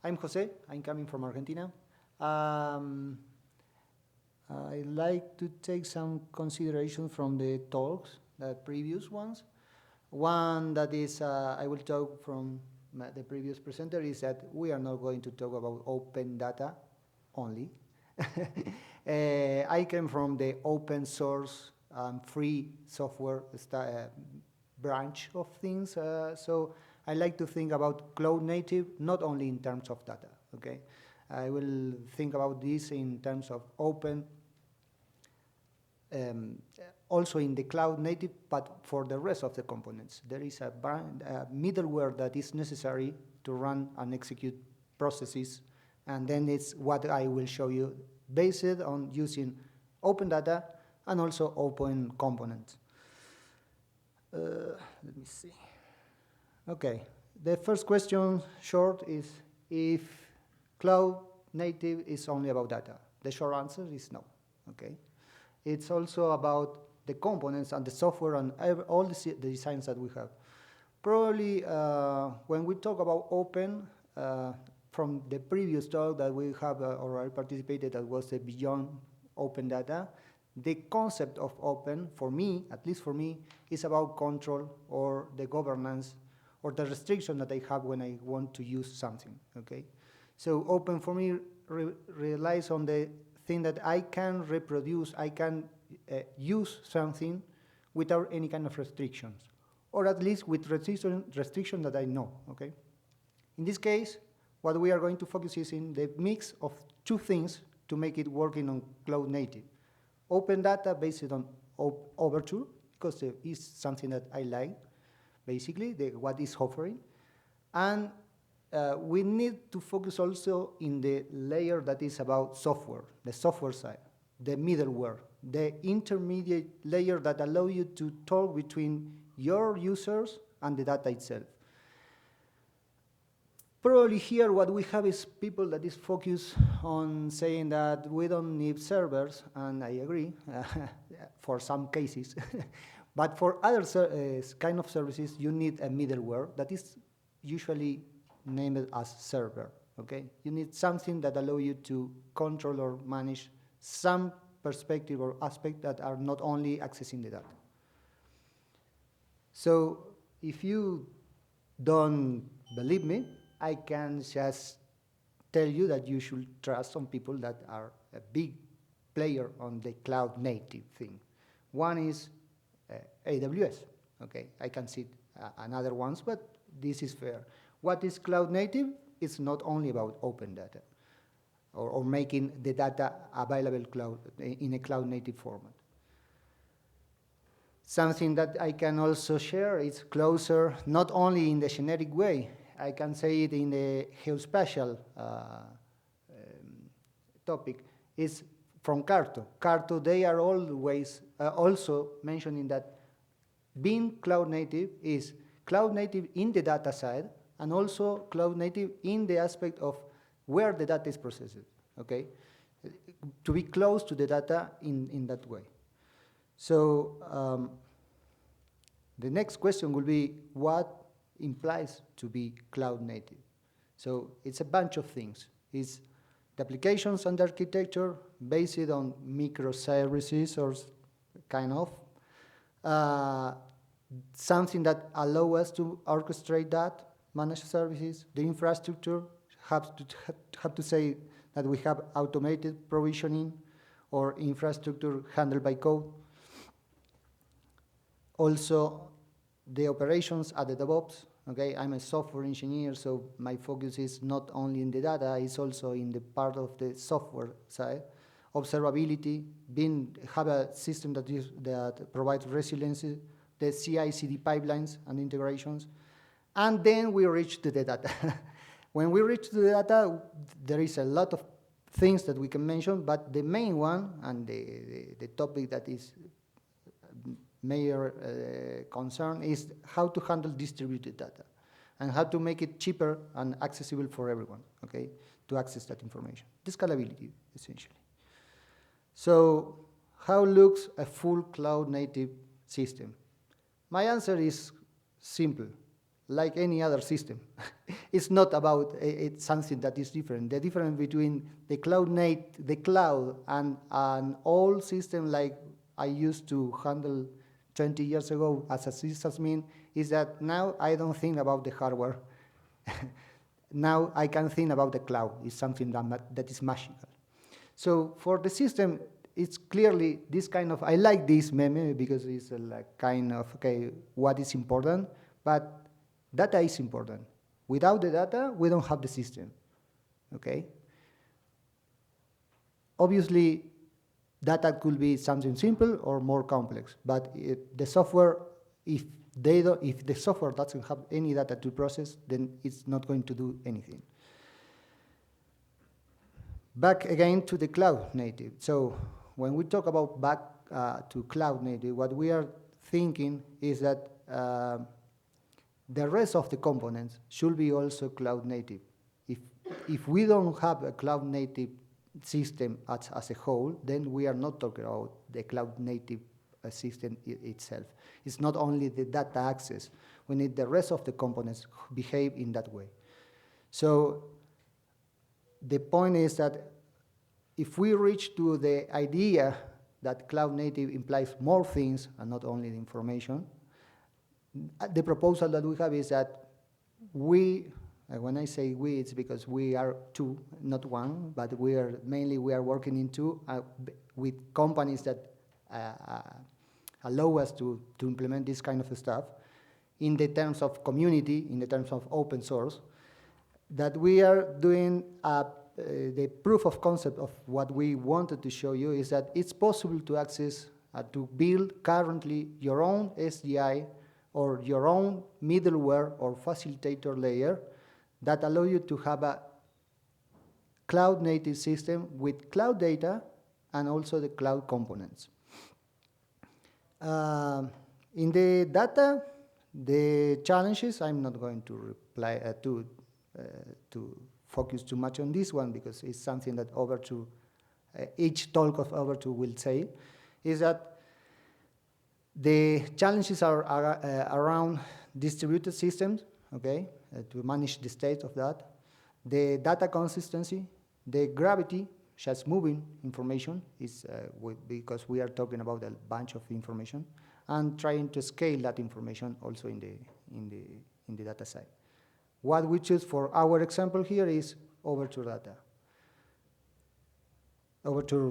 I'm Jose. I'm coming from Argentina. I like to take some consideration from the talks, the previous ones. One that is, I will talk from the previous presenter, is that we are not going to talk about open data only. I came from the open source free software branch of things, so I like to think about cloud native not only in terms of data, okay? I will think about this in terms of open, also in the cloud native, but for the rest of the components. There is a middleware that is necessary to run and execute processes, and then it's what I will show you based on using open data and also open components. Let me see. Okay, the first question, short, is if cloud native is only about data. The short answer is no, okay? It's also about the components and the software and all the designs that we have. Probably when we talk about open, from the previous talk that we have already participated, that was the Beyond Open Data, the concept of open, for me, at least for me, is about control or the governance or the restriction that I have when I want to use something, okay? So open for me relies on the thing that I can reproduce, I can use something without any kind of restrictions, or at least with restriction that I know, okay? In this case, what we are going to focus is in the mix of two things to make it working on cloud native. Open data based on Overture, because it's something that I like, basically, what is offering. And we need to focus also in the layer that is about software, the software side, the middleware, the intermediate layer that allow you to talk between your users and the data itself. Probably here what we have is people that is focused on saying that we don't need servers, and I agree, for some cases. But for other kind of services, you need a middleware that is usually named as server, okay? You need something that allow you to control or manage some perspective or aspect that are not only accessing the data. So if you don't believe me, I can just tell you that you should trust some people that are a big player on the cloud native thing. One is AWS, okay? I can see another ones, but this is fair. What is cloud native? It's not only about open data or making the data available in a cloud native format. Something that I can also share is closer, not only in the generic way, I can say it in the geospatial topic, is from Carto. Carto, they are always also mentioning that being cloud native is cloud native in the data side and also cloud native in the aspect of where the data is processed, okay? To be close to the data in that way. So the next question will be what implies to be cloud native. So it's a bunch of things. It's the applications and the architecture based on microservices or kind of. Something that allow us to orchestrate that, manage services. The infrastructure have to say that we have automated provisioning or infrastructure handled by code. Also, the operations at the DevOps. Okay, I'm a software engineer, so my focus is not only in the data, it's also in the part of the software side. Observability, have a system that provides resiliency, the CI/CD pipelines and integrations, and then we reach to the data. When we reach to the data, there is a lot of things that we can mention, but the main one and the topic that is major concern is how to handle distributed data and how to make it cheaper and accessible for everyone, okay, to access that information. The scalability, essentially. So how looks a full cloud native system? My answer is simple, like any other system. It's not about it's something that is different. The difference between the cloud and an old system like I used to handle 20 years ago as a sysadmin is that now I don't think about the hardware. Now I can think about the cloud. It's something that is magical. So for the system, it's clearly this kind of, I like this meme because it's like kind of, okay, what is important, but data is important. Without the data, we don't have the system, okay? Obviously, data could be something simple or more complex, but the software, if the software doesn't have any data to process, then it's not going to do anything. Back again to the cloud native. So when we talk about back to cloud native, what we are thinking is that the rest of the components should be also cloud native. If we don't have a cloud native system as a whole, then we are not talking about the cloud native system itself. It's not only the data access. We need the rest of the components behave in that way. So the point is that if we reach to the idea that cloud native implies more things and not only the information, the proposal that we have is that we, when I say we, it's because we are two, not one, but we are working in two with companies that allow us to implement this kind of stuff in the terms of community, in the terms of open source, that we are doing the proof of concept of what we wanted to show you is that it's possible to access, to build currently your own SDI or your own middleware or facilitator layer that allow you to have a cloud native system with cloud data and also the cloud components. In the data, the challenges, I'm not going to reply to focus too much on this one because it's something that Overture, each talk of Overture will say, is that the challenges are around distributed systems, okay, to manage the state of that, the data consistency, the gravity, just moving information, is because we are talking about a bunch of information, and trying to scale that information also in the data side. What we choose for our example here is Overture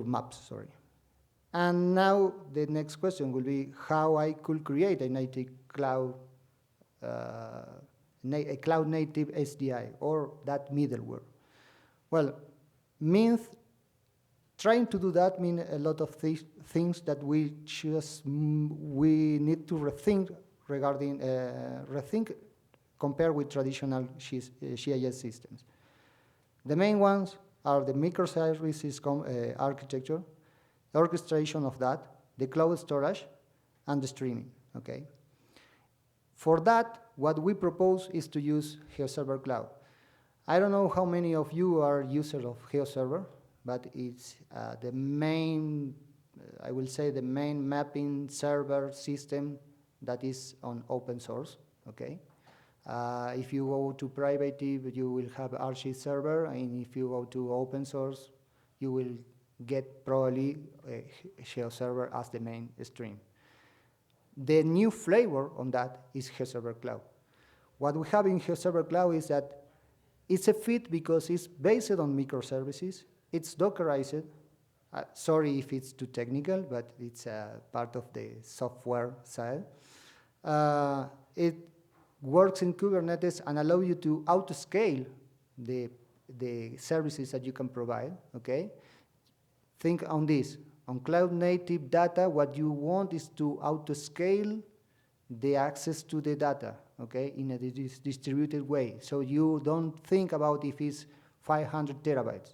Maps, sorry. And now the next question will be how I could create a native cloud, a cloud native SDI or that middleware. Well, trying to do that means a lot of things that we need to rethink regarding compared with traditional GIS systems. The main ones are the microservices architecture, the orchestration of that, the cloud storage, and the streaming, okay? For that, what we propose is to use GeoServer Cloud. I don't know how many of you are users of GeoServer, but it's the main, I will say the main mapping server system that is on open source, okay? If you go to private, you will have GeoServer, and if you go to open source, you will get probably GeoServer as the main stream. The new flavor on that is GeoServer Cloud. What we have in GeoServer Cloud is that it's a fit because it's based on microservices, it's Dockerized. Sorry if it's too technical, but it's part of the software side. It works in Kubernetes and allow you to auto-scale the services that you can provide, okay? Think on this. On cloud-native data, what you want is to auto-scale the access to the data, okay, in a distributed way. So you don't think about if it's 500 terabytes.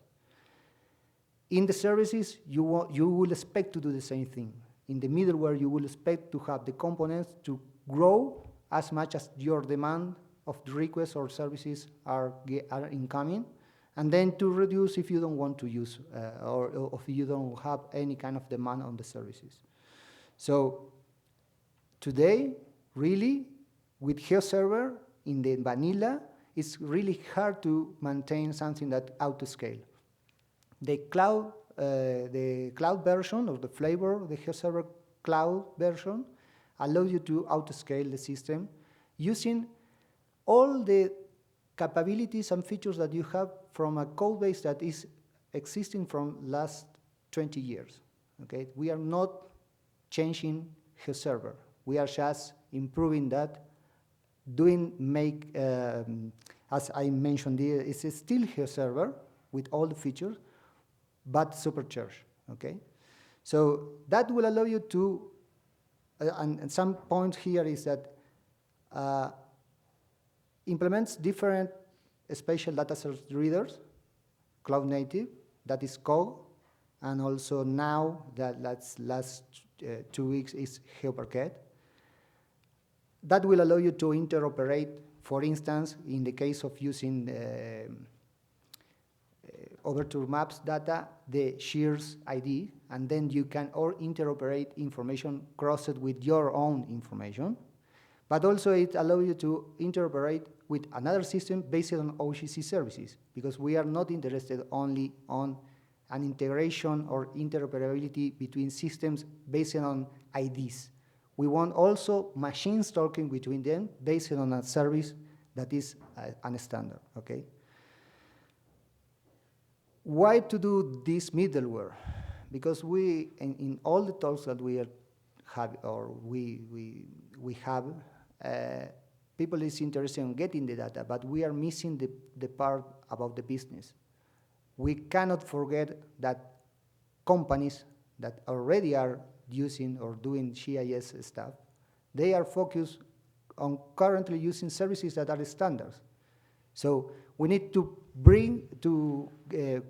In the services, you will expect to do the same thing. In the middleware, you will expect to have the components to grow as much as your demand of the requests or services are incoming, and then to reduce if you don't want to use or if you don't have any kind of demand on the services. So today, really, with GeoServer, in the vanilla, it's really hard to maintain something that auto-scale. The cloud version, or the flavor, the GeoServer Cloud version, allows you to auto-scale the system using all the capabilities and features that you have from a code base that is existing from last 20 years. Okay, we are not changing GeoServer. We are just improving that, as I mentioned here, it's still GeoServer with all the features, but supercharged, okay? So that will allow you to, and some point here is that implements different spatial data source readers, Cloud-Native, that is Cog, and also now, that's last 2 weeks, is GeoParquet. That will allow you to interoperate, for instance, in the case of using Overture Maps data, the shears ID, and then you can interoperate information crossed with your own information. But also it allows you to interoperate with another system based on OGC services, because we are not interested only on an integration or interoperability between systems based on IDs. We want also machines talking between them based on a service that is a standard, okay? Why to do this middleware? Because we, in all the talks that we have, or we have, people is interested in getting the data, but we are missing the part about the business. We cannot forget that companies that already are using or doing GIS stuff, they are focused on currently using services that are standards. So we need to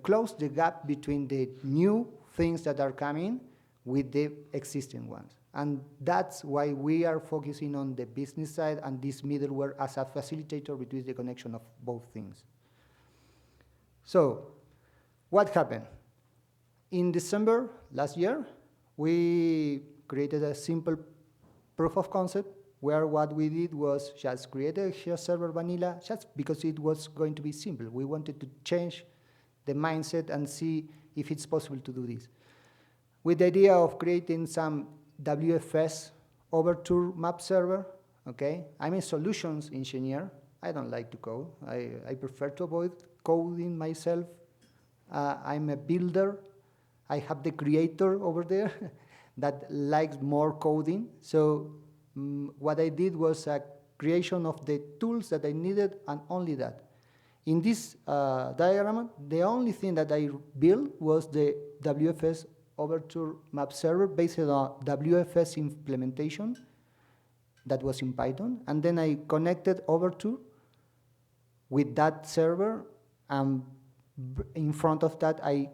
close the gap between the new things that are coming with the existing ones. And that's why we are focusing on the business side and this middleware as a facilitator between the connection of both things. So what happened? In December last year, we created a simple proof of concept where what we did was just create a GeoServer vanilla just because it was going to be simple. We wanted to change the mindset and see if it's possible to do this. With the idea of creating some WFS Overture Map server, okay? I'm a solutions engineer. I don't like to code. I prefer to avoid coding myself. I'm a builder. I have the creator over there that likes more coding. So what I did was a creation of the tools that I needed and only that. In this diagram, the only thing that I built was the WFS Overture Map server based on WFS implementation that was in Python. And then I connected Overture with that server, and in front of that, I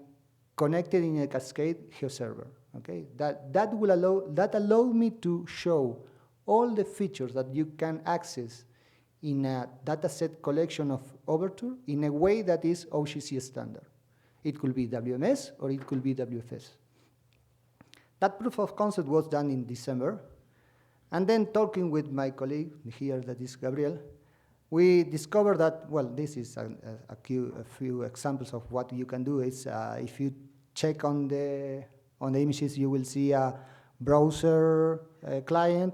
connected in a cascade GeoServer. Okay, that allow me to show all the features that you can access in a dataset collection of Overture in a way that is OGC standard. It could be WMS or it could be WFS. That proof of concept was done in December. And then talking with my colleague here, that is Gabriel, we discovered that, well, this is a few examples of what you can do. Is if you check on the images, you will see a browser client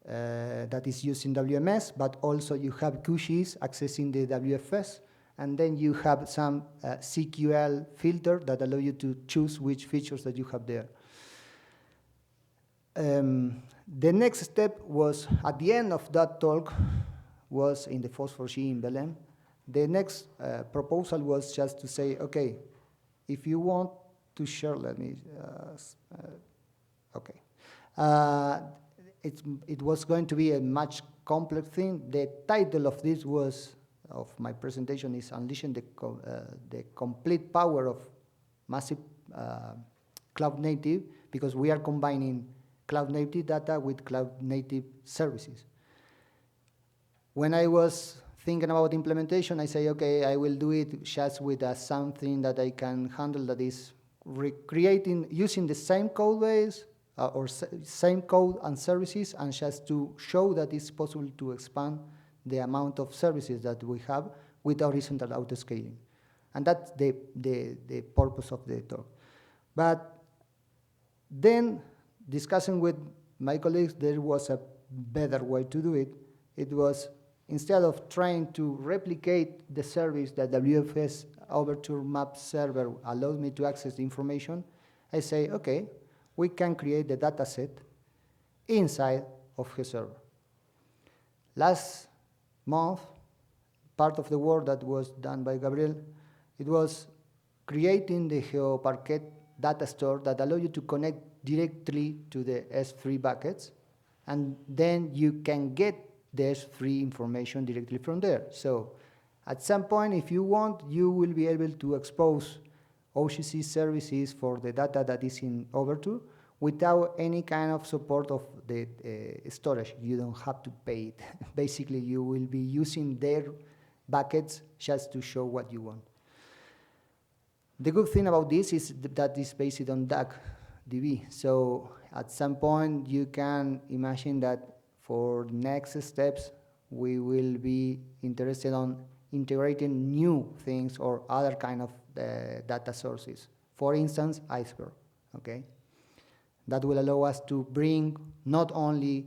that is using WMS, but also you have cookies accessing the WFS, and then you have some CQL filter that allow you to choose which features that you have there. The next step was, at the end of that talk, was in the Phosphor-G in Belém. The next proposal was just to say, okay, if you want to share, let me, okay. It was going to be a much complex thing. The title of this was, of my presentation, is Unleashing the Complete Power of Massive Cloud-Native, because we are combining Cloud-Native data with Cloud-Native services. When I was thinking about implementation, I say, okay, I will do it just with something that I can handle that is recreating, using the same code base or same code and services, and just to show that it's possible to expand the amount of services that we have with horizontal autoscaling. And that's the purpose of the talk. But then, discussing with my colleagues, there was a better way to do it. It was, instead of trying to replicate the service that WFS Overture Maps server allows me to access the information, I say, okay, we can create the data set inside of GeoServer. Last month, part of the work that was done by Gabriel, it was creating the GeoParquet data store that allows you to connect directly to the S3 buckets, and then you can get the S3 information directly from there. So at some point, if you want, you will be able to expose OGC services for the data that is in Overture without any kind of support of the storage. You don't have to pay it. Basically, you will be using their buckets just to show what you want. The good thing about this is that it's based on DuckDB. So at some point, you can imagine that for next steps, we will be interested on integrating new things or other kind of data sources. For instance, Iceberg, okay? That will allow us to bring not only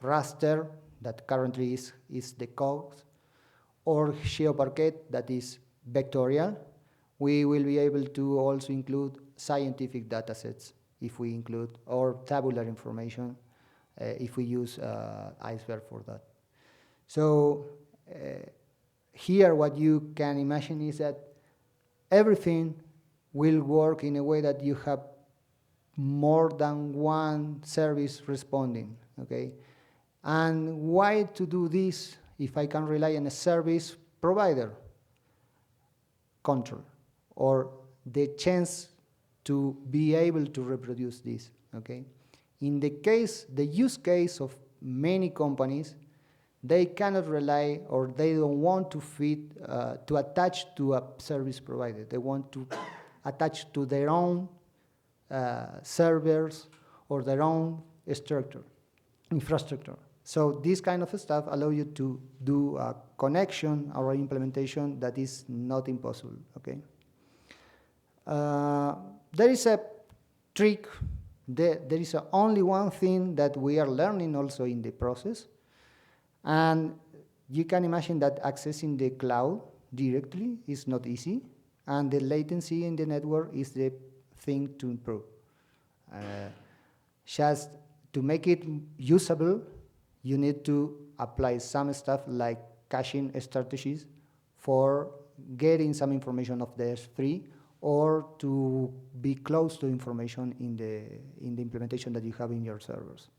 raster, that currently is the COGS, or GeoParquet, that is vectorial. We will be able to also include scientific data sets if we include, or tabular information if we use Iceberg for that. So here what you can imagine is that everything will work in a way that you have more than one service responding, okay? And why to do this if I can rely on a service provider? Control, or the chance to be able to reproduce this, okay? In the use case of many companies, they cannot rely, or they don't want to to attach to a service provider. They want to attach to their own servers or their own infrastructure. So this kind of stuff allow you to do a connection or implementation that is not impossible, okay? There is a trick. There is only one thing that we are learning also in the process. And you can imagine that accessing the cloud directly is not easy. And the latency in the network is the thing to improve. Just to make it usable, you need to apply some stuff like caching strategies for getting some information of the S3, or to be close to information in the implementation that you have in your servers.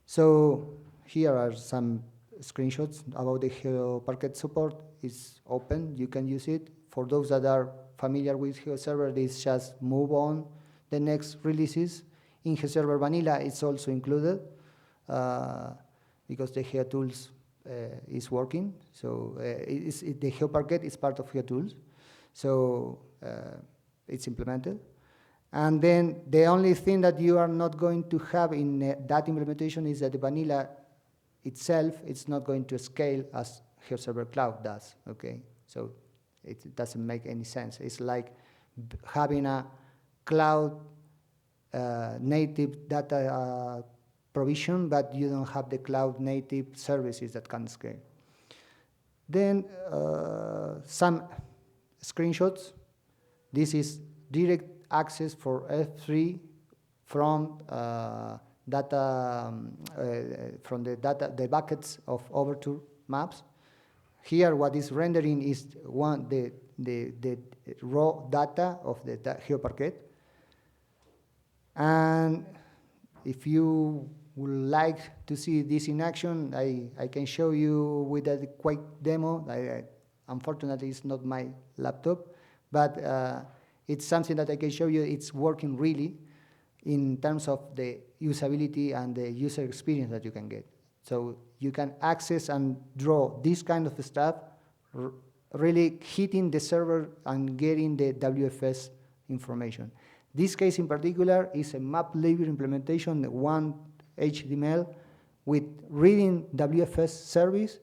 So here are some screenshots about the GeoParquet support. It's open, you can use it. For those that are familiar with GeoServer, this just move on the next releases. In GeoServer Vanilla, it's also included because the GeoTools is working. So the GeoParquet is part of GeoTools. So it's implemented. And then the only thing that you are not going to have in that implementation is that the vanilla itself, it's not going to scale as GeoServer Cloud does, okay? So it doesn't make any sense. It's like having a cloud native data provision, but you don't have the cloud native services that can scale. Then some screenshots. This is direct access for S3 from the buckets of Overture Maps. Here, what is rendering is the raw data of the GeoParquet. And if you would like to see this in action, I can show you with a quick demo. Unfortunately, it's not my laptop, but it's something that I can show you. It's working really in terms of the usability and the user experience that you can get. So you can access and draw this kind of stuff, really hitting the server and getting the WFS information. This case in particular is a map-level implementation, one HTML with reading WFS service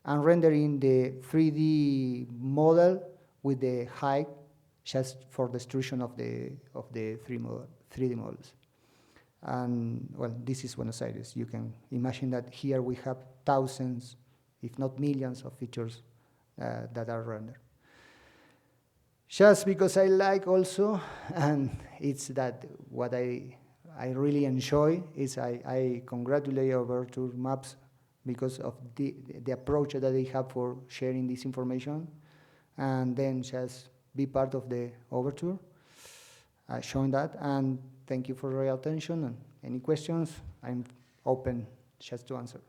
and rendering the 3D model with the height just for the extrusion of the 3D models. And well, this is Buenos Aires. You can imagine that here we have thousands, if not millions, of features that are rendered. Just because I like also, and it's that what I really enjoy is I congratulate Overture Maps because of the approach that they have for sharing this information, and then just be part of the Overture, showing that, and thank you for your attention, and any questions, I'm open just to answer.